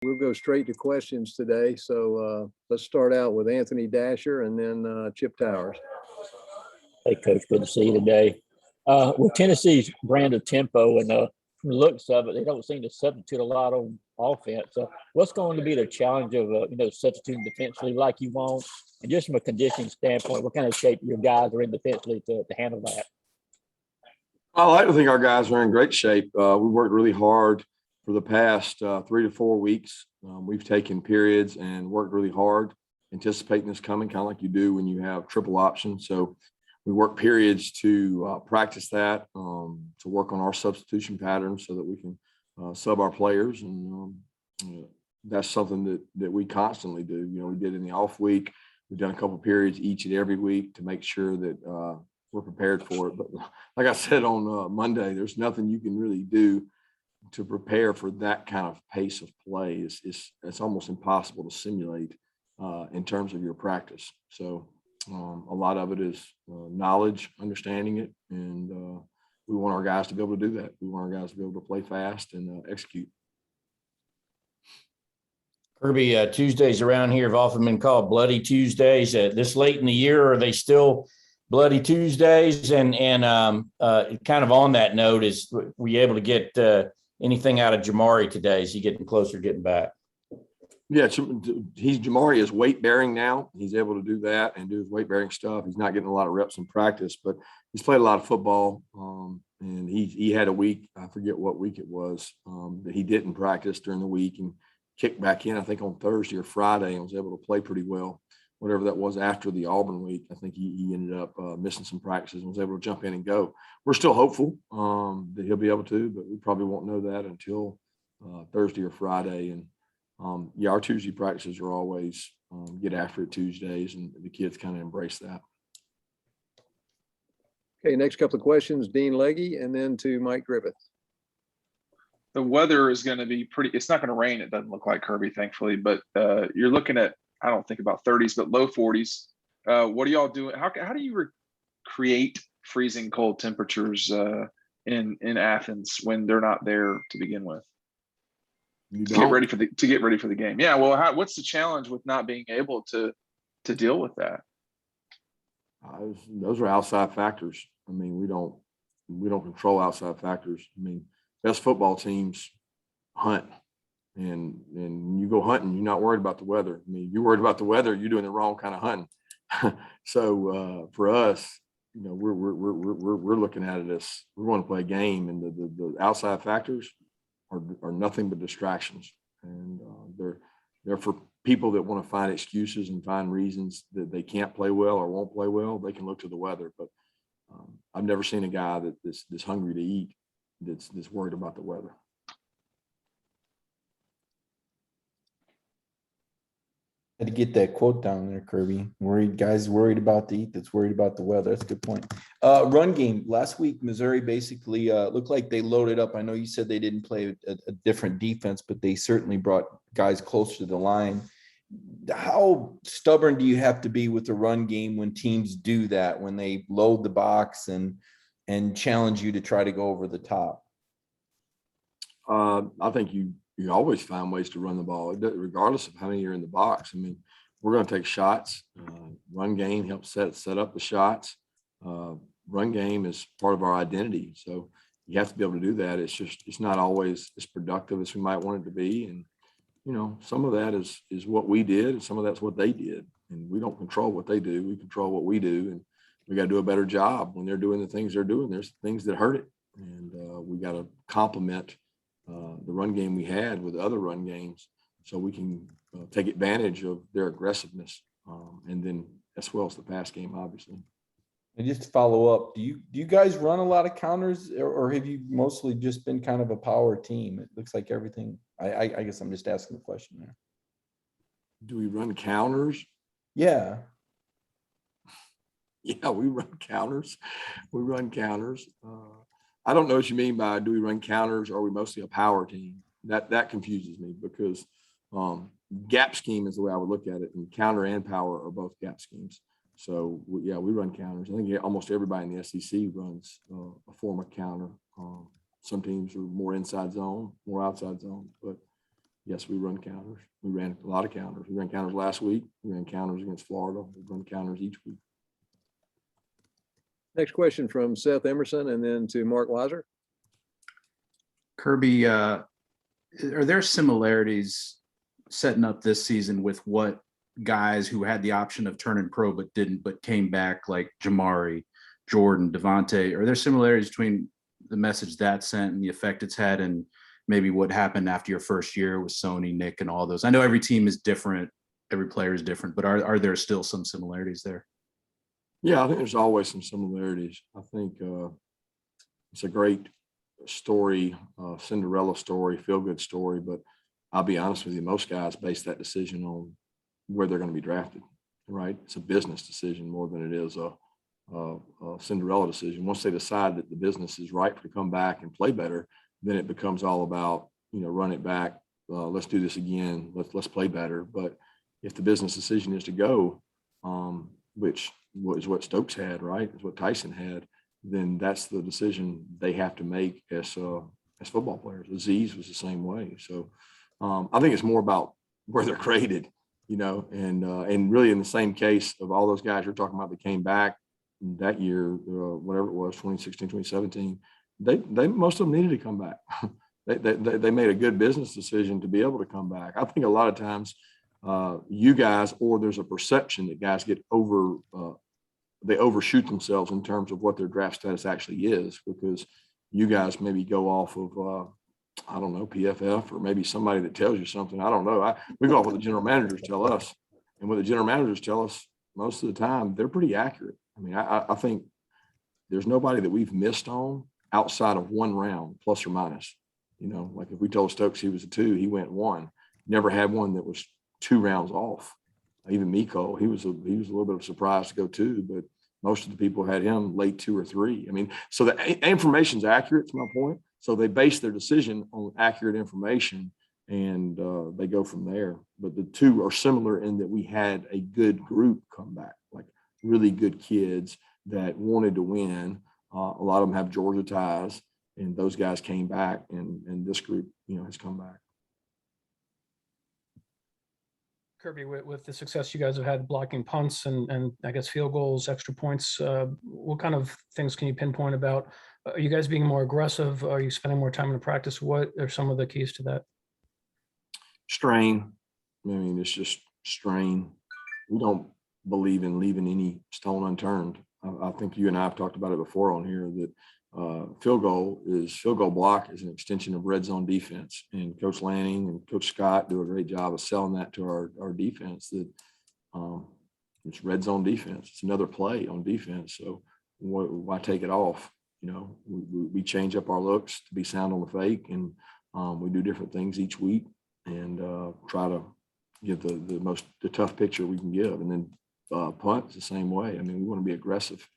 We'll go straight to questions today. So let's start out with Anthony Dasher and then Chip Towers. Hey, Coach, good to see you today. With Tennessee's brand of tempo and from the looks of it, they don't seem to substitute a lot on offense. What's going to be the challenge of substituting defensively like you want, and just from a conditioning standpoint, what kind of shape your guys are in defensively to handle that? I like to think our guys are in great shape. We worked really hard for the past 3 to 4 weeks. We've taken periods and worked really hard, anticipating this coming, kind of like you do when you have triple options. So we work periods to practice that, to work on our substitution patterns so that we can sub our players. And that's something that we constantly do. We did in the off week. We've done a couple of periods each and every week to make sure that we're prepared for it. But like I said on Monday, there's nothing you can really do to prepare for that kind of pace of play. It's almost impossible to simulate in terms of your practice. So a lot of it is knowledge, understanding it, and we want our guys to be able to do that. We want our guys to be able to play fast and execute. Kirby, Tuesdays around here have often been called Bloody Tuesdays. This late in the year, are they still Bloody Tuesdays? And kind of on that note, were you able to get anything out of Jamari today? Is he getting closer, getting back? Yeah, Jamari is weight bearing now. He's able to do that and do his weight bearing stuff. He's not getting a lot of reps in practice, but he's played a lot of football. And he had a week, I forget what week it was, that he didn't practice during the week and kicked back in, I think on Thursday or Friday, and was able to play pretty well. Whatever that was after the Auburn week, I think he ended up missing some practices and was able to jump in and go. We're still hopeful that he'll be able to, but we probably won't know that until Thursday or Friday. And our Tuesday practices are always get after it Tuesdays, and the kids kind of embrace that. Okay, next couple of questions, Dean Legge, and then to Mike Griffith. The weather is going to be it's not going to rain. It doesn't look like, Kirby, thankfully, but you're looking at, I don't think about 30s, but low 40s. What are y'all doing? How do you create freezing cold temperatures in Athens when they're not there to begin with? To get ready for the game. Yeah. Well, what's the challenge with not being able to deal with that? Those are outside factors. I mean, we don't control outside factors. I mean, best football teams hunt, and when you go hunting, you're not worried about the weather. I mean, if you're worried about the weather, you're doing the wrong kind of hunting. So for us, we're looking at it as we're going to play a game, and the outside factors are nothing but distractions, and they're for people that want to find excuses and find reasons that they can't play well or won't play well. They can look to the weather, but I've never seen a guy that's hungry to eat that's worried about the weather. Had to get that quote down there, Kirby. Guys worried about the eat that's worried about the weather. That's a good point. Run game. Last week, Missouri basically looked like they loaded up. I know you said they didn't play a different defense, but they certainly brought guys closer to the line. How stubborn do you have to be with the run game when teams do that, when they load the box and challenge you to try to go over the top? I think you always find ways to run the ball, regardless of how many are in the box. I mean, we're going to take shots. Run game helps set up the shots. Run game is part of our identity. So you have to be able to do that. It's not always as productive as we might want it to be. And, some of that is what we did, and some of that's what they did. And we don't control what they do. We control what we do. And we got to do a better job when they're doing the things they're doing. There's things that hurt it. And we got to complement the run game we had with other run games so we can take advantage of their aggressiveness, and then as well as the pass game, obviously. And just to follow up, do you guys run a lot of counters, or have you mostly just been kind of a power team? It looks like everything. I guess I'm just asking the question there. Do we run counters? Yeah. Yeah, we run counters. I don't know what you mean by do we run counters, or are we mostly a power team? That confuses me, because gap scheme is the way I would look at it, and counter and power are both gap schemes. So we run counters. I think almost everybody in the SEC runs a form of counter. Some teams are more inside zone, more outside zone, but yes, we run counters. We ran a lot of counters. We ran counters last week. We ran counters against Florida. We run counters each week. Next question from Seth Emerson and then to Mark Weiser. Kirby, are there similarities setting up this season with what guys who had the option of turning pro but didn't, but came back, like Jamari, Jordan, Devontae? Are there similarities between the message that sent and the effect it's had, and maybe what happened after your first year with Sony, Nick, and all those? I know every team is different, every player is different, but are there still some similarities there? Yeah, I think there's always some similarities. I think it's a great story, Cinderella story, feel-good story, but I'll be honest with you, most guys base that decision on where they're going to be drafted, right? It's a business decision more than it is a Cinderella decision. Once they decide that the business is right to come back and play better, then it becomes all about, run it back. Let's do this again. Let's play better. But if the business decision is to go, which is what Stokes had, right? Is what Tyson had, then that's the decision they have to make as football players. Aziz was the same way. So I think it's more about where they're graded, and really in the same case of all those guys you're talking about that came back that year, whatever it was, 2016, 2017, they most of them needed to come back. they made a good business decision to be able to come back. I think a lot of times you guys, or there's a perception that guys get they overshoot themselves in terms of what their draft status actually is, because you guys maybe go off of, I don't know, PFF, or maybe somebody that tells you something. I don't know. We go off what the general managers tell us, and what the general managers tell us most of the time, they're pretty accurate. I mean, I think there's nobody that we've missed on outside of one round, plus or minus. Like if we told Stokes he was a 2, he went 1. Never had one that was 2 rounds off. Even Miko, he was a little bit of a surprise to go 2, but most of the people had him late 2 or 3. I mean, so the information's accurate, to my point. So they base their decision on accurate information, and they go from there. But the 2 are similar in that we had a good group come back, like really good kids that wanted to win. A lot of them have Georgia ties, and those guys came back, and this group, has come back. Kirby, with the success you guys have had blocking punts and I guess field goals, extra points, what kind of things can you pinpoint about? Are you guys being more aggressive? Are you spending more time in practice? What are some of the keys to that? Strain. I mean, it's just strain. We don't believe in leaving any stone unturned. I think you and I have talked about it before on here, that field goal block is an extension of red zone defense, and Coach Lanning and Coach Scott do a great job of selling that to our defense, that it's red zone defense. It's another play on defense. So why take it off? We change up our looks to be sound on the fake, and we do different things each week, and try to give the tough picture we can give. And then punt is the same way. I mean, we want to be aggressive.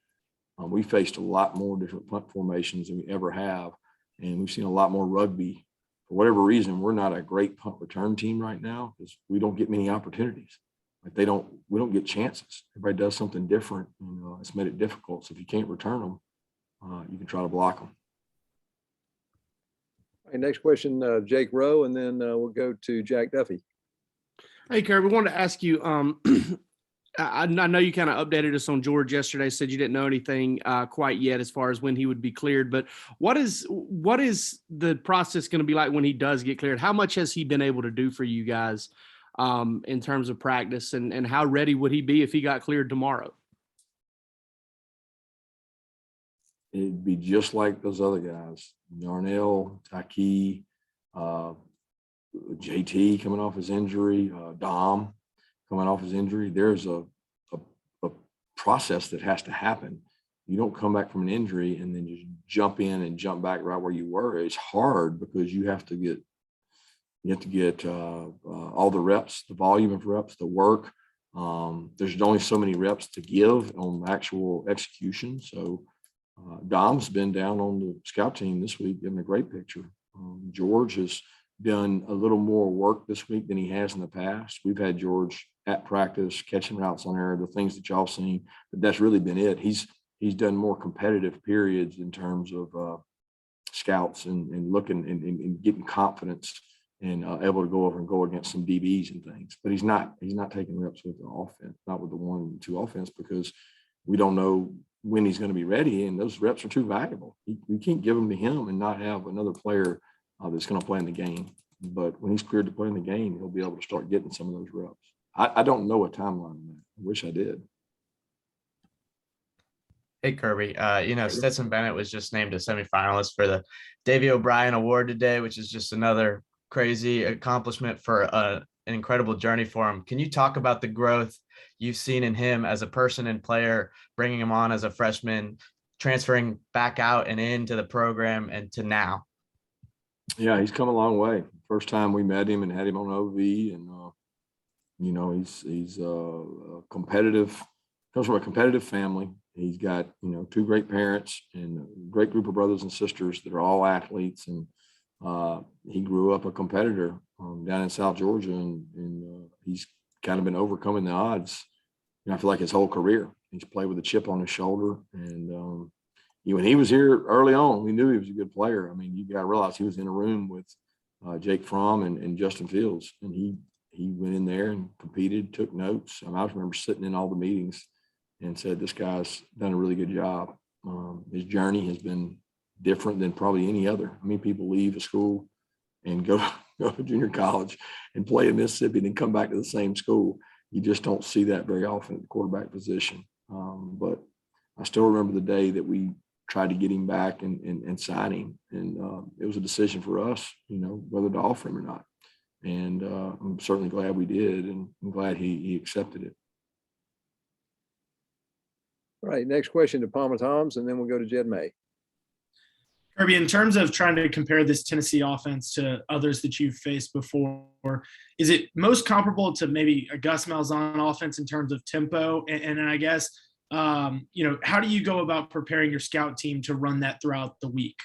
We faced a lot more different punt formations than we ever have, and we've seen a lot more rugby. For whatever reason, we're not a great punt return team right now because we don't get many opportunities. Like we don't get chances. Everybody does something different, and it's made it difficult. So if you can't return them, you can try to block them. All right, next question, Jake Rowe, and then we'll go to Jack Duffy. Hey, Kirby, I wanted to ask you, I know you kind of updated us on George yesterday, said you didn't know anything quite yet as far as when he would be cleared, but what is the process going to be like when he does get cleared? How much has he been able to do for you guys in terms of practice, and how ready would he be if he got cleared tomorrow? It'd be just like those other guys, Yarnell, Taki, JT coming off his injury, Dom coming off his injury. There's a process that has to happen. You don't come back from an injury and then just jump in and jump back right where you were. It's hard because you have to get all the reps, the volume of reps, the work. There's only so many reps to give on actual execution. So Dom's been down on the scout team this week, giving a great picture. George has done a little more work this week than he has in the past. We've had George at practice, catching routes on air, the things that y'all seen, but that's really been it. He's done more competitive periods in terms of scouts and looking and getting confidence and able to go over and go against some DBs and things. But he's not taking reps with the offense, not with the 1-2 offense, because we don't know when he's going to be ready, and those reps are too valuable. We can't give them to him and not have another player that's going to play in the game. But when he's cleared to play in the game, he'll be able to start getting some of those reps. I don't know a timeline on that. I wish I did. Hey, Kirby. Stetson Bennett was just named a semifinalist for the Davey O'Brien Award today, which is just another crazy accomplishment for an incredible journey for him. Can you talk about the growth you've seen in him as a person and player, bringing him on as a freshman, transferring back out and into the program and to now? Yeah, he's come a long way. First time we met him and had him on OV, and he's competitive. Comes from a competitive family. He's got 2 great parents and a great group of brothers and sisters that are all athletes, and he grew up a competitor down in South Georgia, and he's kind of been overcoming the odds. I feel like his whole career. He's played with a chip on his shoulder, and when he was here early on, we knew he was a good player. I mean, you got to realize he was in a room with Jake Fromm and Justin Fields, and he went in there and competed, took notes. I remember sitting in all the meetings and said, this guy's done a really good job. His journey has been different than probably any other. I mean, people leave a school and go to junior college and play in Mississippi and then come back to the same school. You just don't see that very often at the quarterback position. But I still remember the day that we tried to get him back and sign him. And it was a decision for us, whether to offer him or not. And I'm certainly glad we did, and I'm glad he accepted it. All right, next question to Palmer Toms, and then we'll go to Jed May. Kirby, in terms of trying to compare this Tennessee offense to others that you've faced before, is it most comparable to maybe a Gus Malzahn offense in terms of tempo? And I guess, how do you go about preparing your scout team to run that throughout the week?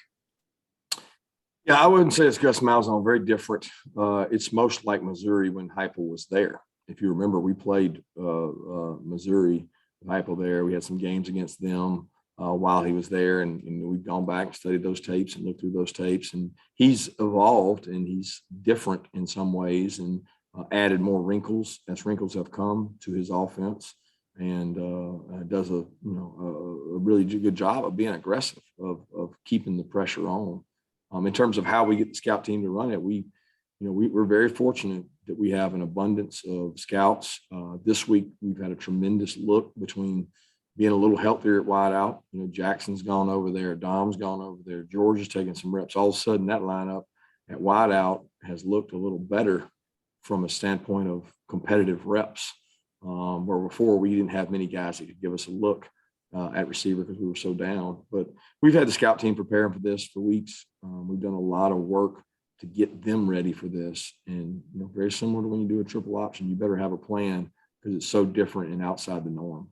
Yeah, I wouldn't say it's Gus Malzahn, very different. It's most like Missouri when Heupel was there. If you remember, we played Missouri, Heupel there. We had some games against them while he was there, and we've gone back and studied those tapes and looked through those tapes, and he's evolved and he's different in some ways and added more wrinkles as wrinkles have come to his offense, and does a really good job of being aggressive, of keeping the pressure on. In terms of how we get the scout team to run it, we're very fortunate that we have an abundance of scouts. This week, we've had a tremendous look between being a little healthier at wideout. Jackson's gone over there, Dom's gone over there, George is taking some reps. All of a sudden, that lineup at wideout has looked a little better from a standpoint of competitive reps, where before we didn't have many guys that could give us a look at receiver because we were so down. But we've had the scout team preparing for this for weeks. We've done a lot of work to get them ready for this. And, very similar to when you do a triple option, you better have a plan because it's so different and outside the norm.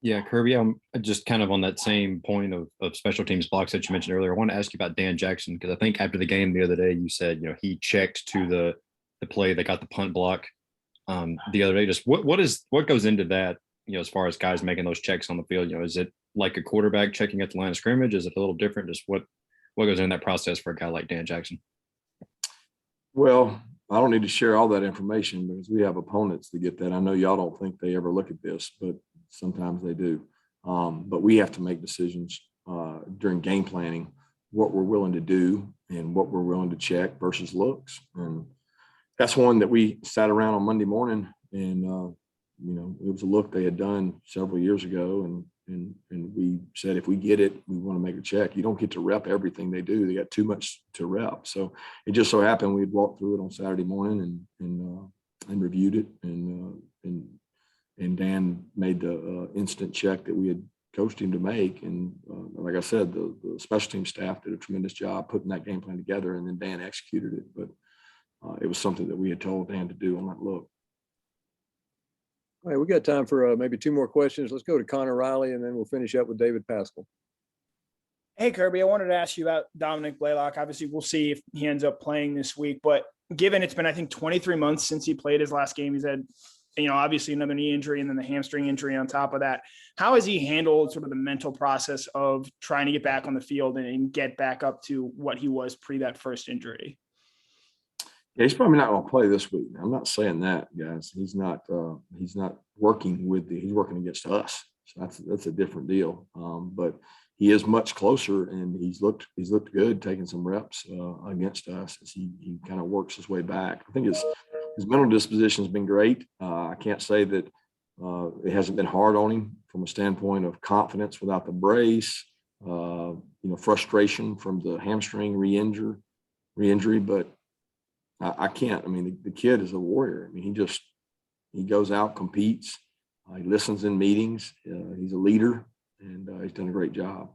Yeah, Kirby, I'm just kind of on that same point of special teams blocks that you mentioned earlier. I want to ask you about Dan Jackson, because I think after the game the other day, you said, he checked to the play that got the punt block the other day. Just what goes into that, as far as guys making those checks on the field? Is it like a quarterback checking at the line of scrimmage? Is it a little different? Just what goes in that process for a guy like Dan Jackson? Well, I don't need to share all that information because we have opponents that get that. I know y'all don't think they ever look at this, but sometimes they do. But we have to make decisions during game planning, what we're willing to do and what we're willing to check versus looks. And that's one that we sat around on Monday morning, and it was a look they had done several years ago, and we said, if we get it, we want to make a check. You don't get to rep everything they do. They got too much to rep. So it just so happened we'd walked through it on Saturday morning and reviewed it, and Dan made the instant check that we had coached him to make. And like I said, the special team staff did a tremendous job putting that game plan together, and then Dan executed it. But it was something that we had told Dan to do on that look. All right, we got time for maybe 2 more questions. Let's go to Connor Riley, and then we'll finish up with David Pascal. Hey, Kirby, I wanted to ask you about Dominic Blaylock. Obviously, we'll see if he ends up playing this week, but given it's been, I think, 23 months since he played his last game, he's had obviously another knee injury and then the hamstring injury on top of that. How has he handled sort of the mental process of trying to get back on the field and get back up to what he was pre that first injury? Yeah, he's probably not going to play this week. I'm not saying that, guys. He's not working he's working against us. So that's a different deal. But he is much closer, and he's looked good taking some reps against us as he kind of works his way back. I think his mental disposition has been great. I can't say that it hasn't been hard on him from a standpoint of confidence without the brace, frustration from the hamstring re-injury, but I can't. I mean, the kid is a warrior. I mean, he goes out, competes, he listens in meetings. He's a leader, and he's done a great job.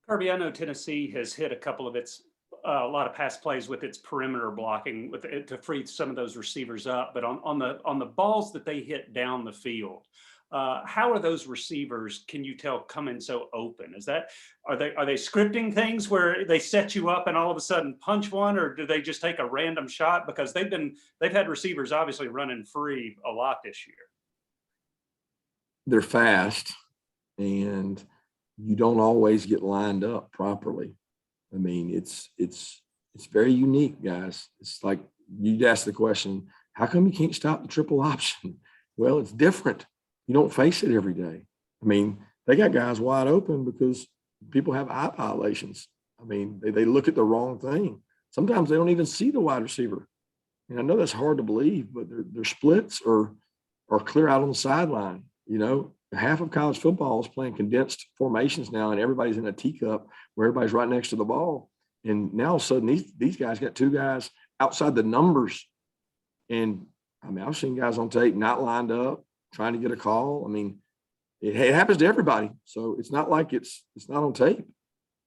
Kirby, I know Tennessee has hit a lot of pass plays with its perimeter blocking to free some of those receivers up. But on the balls that they hit down the field, how are those receivers, can you tell, coming so open? Are they scripting things where they set you up and all of a sudden punch one, or do they just take a random shot? Because they've had receivers obviously running free a lot this year. They're fast, and you don't always get lined up properly. I mean, it's very unique, guys. It's like you'd ask the question, how come you can't stop the triple option? Well, it's different. You don't face it every day. I mean, they got guys wide open because people have eye violations. I mean, they look at the wrong thing. Sometimes they don't even see the wide receiver. And I know that's hard to believe, but their splits are clear out on the sideline. Half of college football is playing condensed formations now, and everybody's in a teacup where everybody's right next to the ball. And now all of a sudden these guys got two guys outside the numbers. And I mean, I've seen guys on tape not lined up, trying to get a call. I mean, it happens to everybody. So it's not like it's not on tape.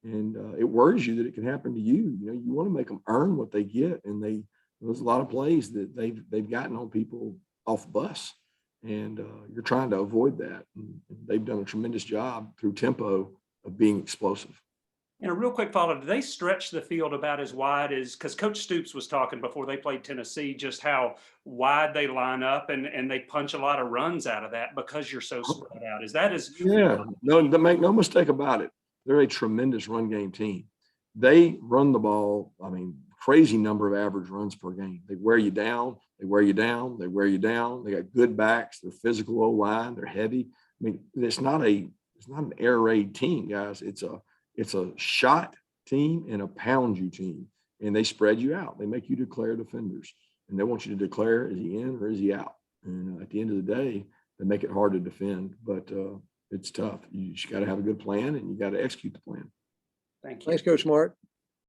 And it worries you that it can happen to you. You want to make them earn what they get. And there's a lot of plays that they've gotten on people off the bus. And you're trying to avoid that. And they've done a tremendous job through tempo of being explosive. And a real quick follow, do they stretch the field about as wide as, because Coach Stoops was talking before they played Tennessee, just how wide they line up and they punch a lot of runs out of that because you're so spread out. Yeah, no, make no mistake about it. They're a tremendous run game team. They run the ball, I mean, crazy number of average runs per game. They wear you down, they wear you down, they wear you down. They got good backs, they're physical O-line, they're heavy. I mean, it's not an air raid team, guys. It's a shot team and a pound you team, and they spread you out. They make you declare defenders, and they want you to declare, is he in or is he out? And at the end of the day, they make it hard to defend, but it's tough. You just got to have a good plan, and you got to execute the plan. Thank you. Thanks, Coach Smart.